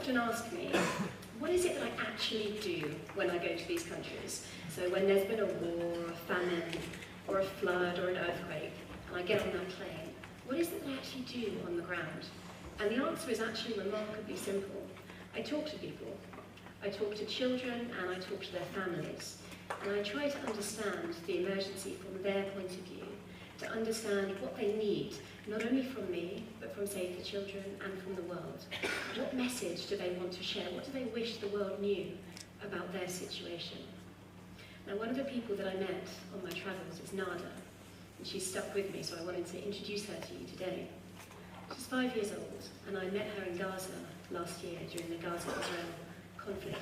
often ask me, what is it that I actually do when I go to these countries? So when there's been a war, or a famine, or a flood, or an earthquake, and I get on that plane, what is it that I actually do on the ground? And the answer is actually remarkably simple. I talk to people. I talk to children, and I talk to their families. And I try to understand the emergency from their point of view, to understand what they need, not only from me, but from Save the Children and from the world. What message do they want to share? What do they wish the world knew about their situation? Now, one of the people that I met on my travels is Nada, and she's stuck with me, so I wanted to introduce her to you today. She's 5 years old, and I met her in Gaza last year during the Gaza-Israel conflict.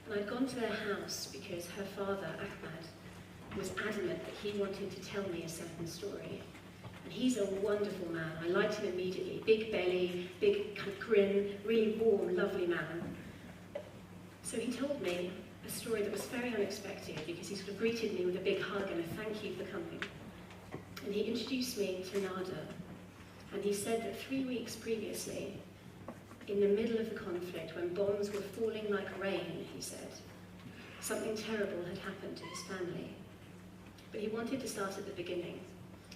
And I'd gone to their house because her father, Ahmad, was adamant that he wanted to tell me a certain story. And he's a wonderful man. I liked him immediately. Big belly, big kind of grin, really warm, lovely man. So he told me a story that was very unexpected because he sort of greeted me with a big hug and a thank you for coming. And he introduced me to Nada. And he said that 3 weeks previously, in the middle of the conflict, when bombs were falling like rain, he said, something terrible had happened to his family. But he wanted to start at the beginning.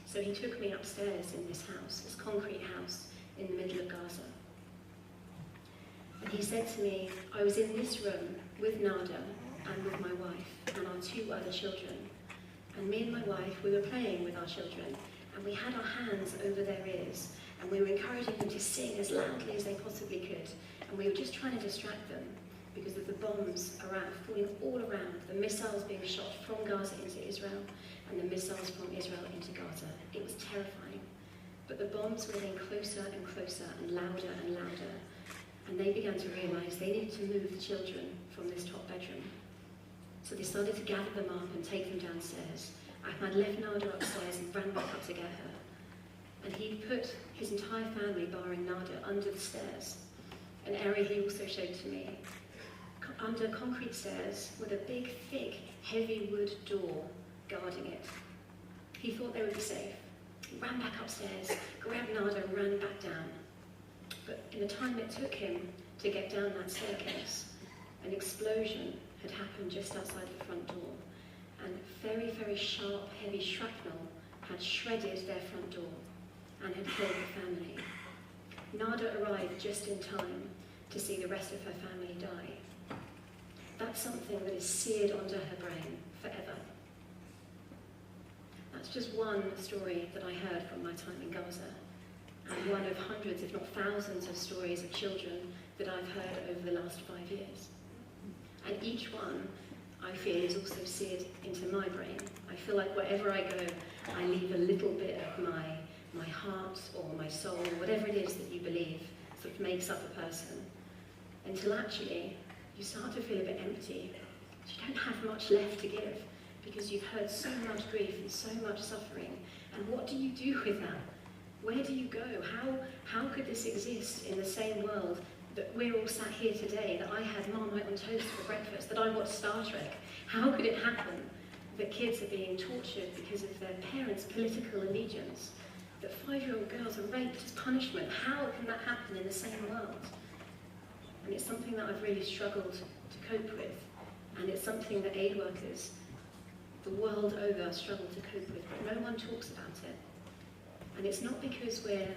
So he took me upstairs in this house, this concrete house in the middle of Gaza. And he said to me, I was in this room with Nada and with my wife and our 2 other children. And me and my wife, we were playing with our children, and we had our hands over their ears, and we were encouraging them to sing as loudly as they possibly could. And we were just trying to distract them because of the bombs falling all around, the missiles being shot from Gaza into Israel, and the missiles from Israel into Gaza. It was terrifying. But the bombs were getting closer and closer and louder and louder. And they began to realise they needed to move the children from this top bedroom. So they started to gather them up and take them downstairs. Ahmad left Nada upstairs and ran back up to get her. And he put his entire family, barring Nada, under the stairs, an area he also showed to me, under concrete stairs with a big, thick, heavy wood door guarding it. He thought they would be safe. He ran back upstairs, grabbed Nada and ran back down. But in the time it took him to get down that staircase, an explosion had happened just outside the front door, and very, very sharp, heavy shrapnel had shredded their front door and had killed the family. Nada arrived just in time to see the rest of her family die. That's something that is seared onto her brain forever. That's just one story that I heard from my time in Gaza, and one of hundreds, if not thousands, of stories of children that I've heard over the last 5 years. And each one, I feel, is also seared into my brain. I feel like wherever I go, I leave a little bit of my heart or my soul, whatever it is that you believe, sort of makes up a person, until actually you start to feel a bit empty. You don't have much left to give because you've heard so much grief and so much suffering. And what do you do with that? Where do you go? How could this exist in the same world that we're all sat here today, that I had Marmite on toast for breakfast, that I watched Star Trek? How could it happen that kids are being tortured because of their parents' political allegiance? That 5-year-old girls are raped as punishment? How can that happen in the same world? And it's something that I've really struggled to cope with. And it's something that aid workers the world over struggle to cope with, but no one talks about it. And it's not because we're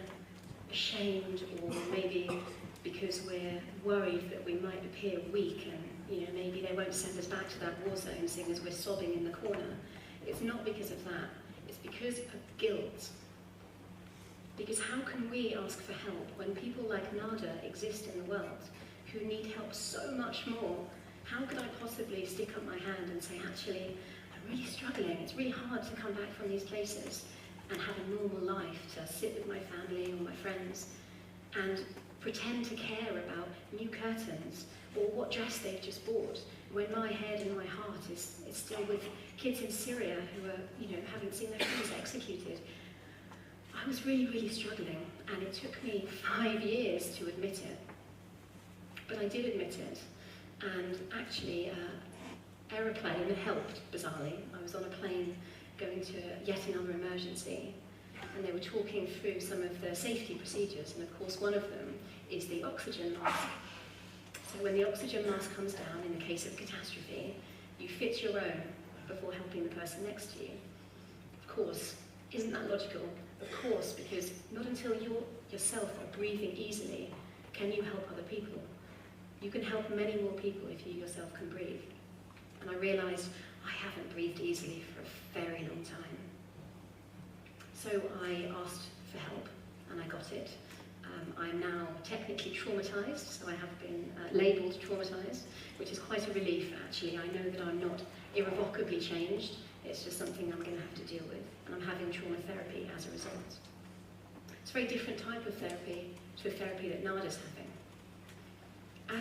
ashamed or maybe because we're worried that we might appear weak and maybe they won't send us back to that war zone seeing as we're sobbing in the corner. It's not because of that. It's because of guilt. Because how can we ask for help when people like Nada exist in the world who need help so much more? How could I possibly stick up my hand and say, actually, I'm really struggling. It's really hard to come back from these places and have a normal life, to sit with my family or my friends and pretend to care about new curtains or what dress they've just bought, when my head and my heart is still with kids in Syria who are, having seen their friends executed. I was really, really struggling, and it took me 5 years to admit it. But I did admit it, and actually, aeroplane helped, bizarrely. I was on a plane going to yet another emergency, and they were talking through some of the safety procedures, and of course one of them is the oxygen mask. So when the oxygen mask comes down in the case of catastrophe, you fit your own before helping the person next to you. Of course, isn't that logical? Of course, because not until you yourself are breathing easily can you help other people. You can help many more people if you yourself can breathe. And I realised I haven't breathed easily for a very long time. So I asked for help, and I got it. I'm now technically traumatised, so I have been labelled traumatised, which is quite a relief actually. I know that I'm not irrevocably changed, it's just something I'm going to have to deal with, and I'm having trauma therapy as a result. It's a very different type of therapy to the therapy that Nada's having.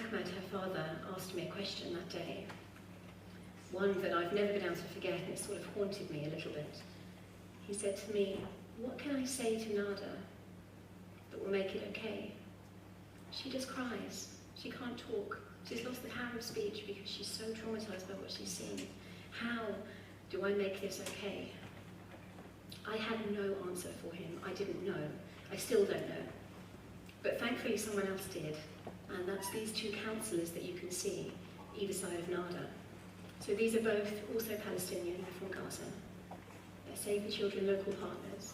Ahmed, her father, asked me a question that day, one that I've never been able to forget, and it sort of haunted me a little bit. He said to me, "What can I say to Nada that will make it okay? She just cries. She can't talk. She's lost the power of speech because she's so traumatised by what she's seen. How do I make this okay?" I had no answer for him. I didn't know. I still don't know. But thankfully someone else did. And that's these two counsellors that you can see either side of Nada. So these are both also Palestinian from Gaza. They're Save the Children local partners.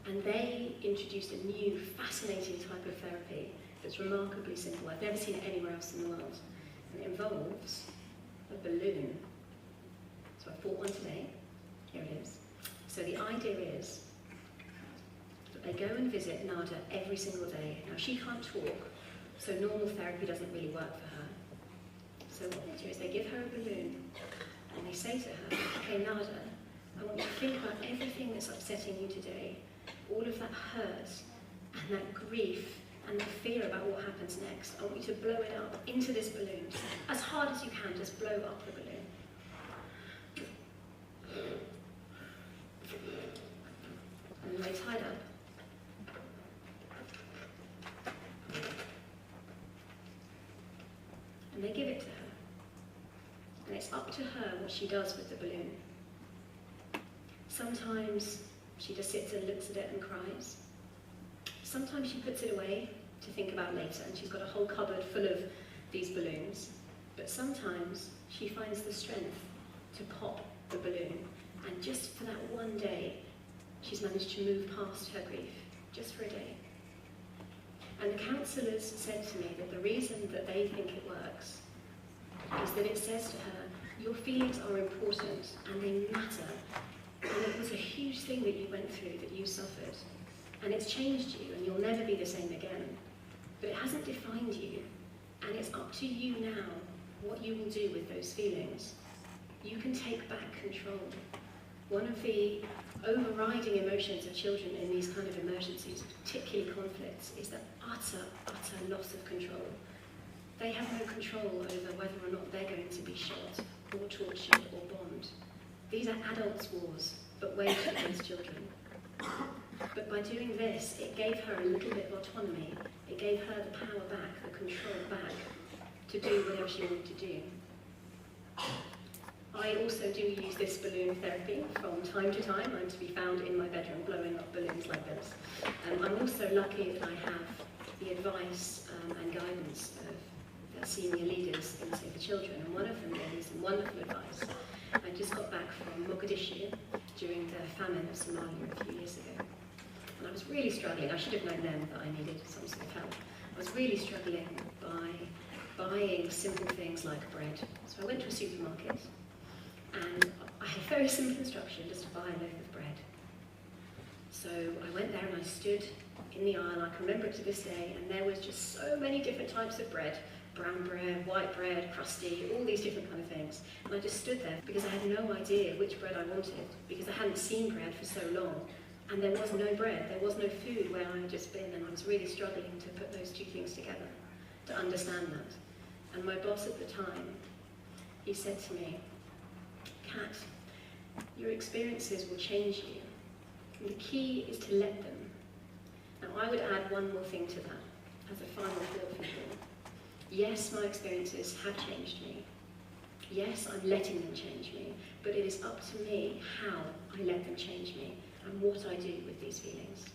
And they introduced a new, fascinating type of therapy that's remarkably simple. I've never seen it anywhere else in the world. And it involves a balloon. So I bought one today. Here it is. So the idea is that they go and visit Nada every single day. Now she can't talk, so normal therapy doesn't really work for her. So what they do is they give her a balloon and they say to her, "Okay, Nada, I want you to think about everything that's upsetting you today, all of that hurt and that grief and the fear about what happens next. I want you to blow it up into this balloon. As hard as you can, just blow up the balloon." And they tied up. And they give it to her. And it's up to her what she does with the balloon. Sometimes she just sits and looks at it and cries. Sometimes she puts it away to think about later, and she's got a whole cupboard full of these balloons. But sometimes she finds the strength to pop the balloon, and just for that one day, she's managed to move past her grief, just for a day. And the counsellors said to me that the reason that they think it works is that it says to her, your feelings are important and they matter. And it was a huge thing that you went through, that you suffered. And it's changed you and you'll never be the same again. But it hasn't defined you. And it's up to you now what you will do with those feelings. You can take back control. One of the overriding emotions of children in these kind of emergencies, particularly conflicts, is the utter loss of control. They have no control over whether or not they're going to be shot or tortured or bombed. These are adults' wars, but waged against children. But by doing this, it gave her a little bit of autonomy. It gave her the power back, the control back, to do whatever she wanted to do. I also do use this balloon therapy from time to time. I'm to be found in my bedroom blowing up balloons like this. I'm also lucky that I have the advice and guidance of senior leaders in Save the Children, and one of them gave me some wonderful advice. I just got back from Mogadishu during the famine of Somalia a few years ago. And I was really struggling. I should have known then that I needed some sort of help. I was really struggling by buying simple things like bread. So I went to a supermarket and I had very simple instruction, just to buy a loaf of bread. So I went there and I stood in the aisle. I can remember it to this day, and there was just so many different types of bread. Brown bread, white bread, crusty, all these different kind of things. And I just stood there because I had no idea which bread I wanted, because I hadn't seen bread for so long. And there was no bread, there was no food where I had just been, and I was really struggling to put those two things together, to understand that. And my boss at the time, he said to me, "Kat, your experiences will change you. And the key is to let them." Now I would add one more thing to that, as a final thought for you. Yes, my experiences have changed me. Yes, I'm letting them change me, but it is up to me how I let them change me and what I do with these feelings.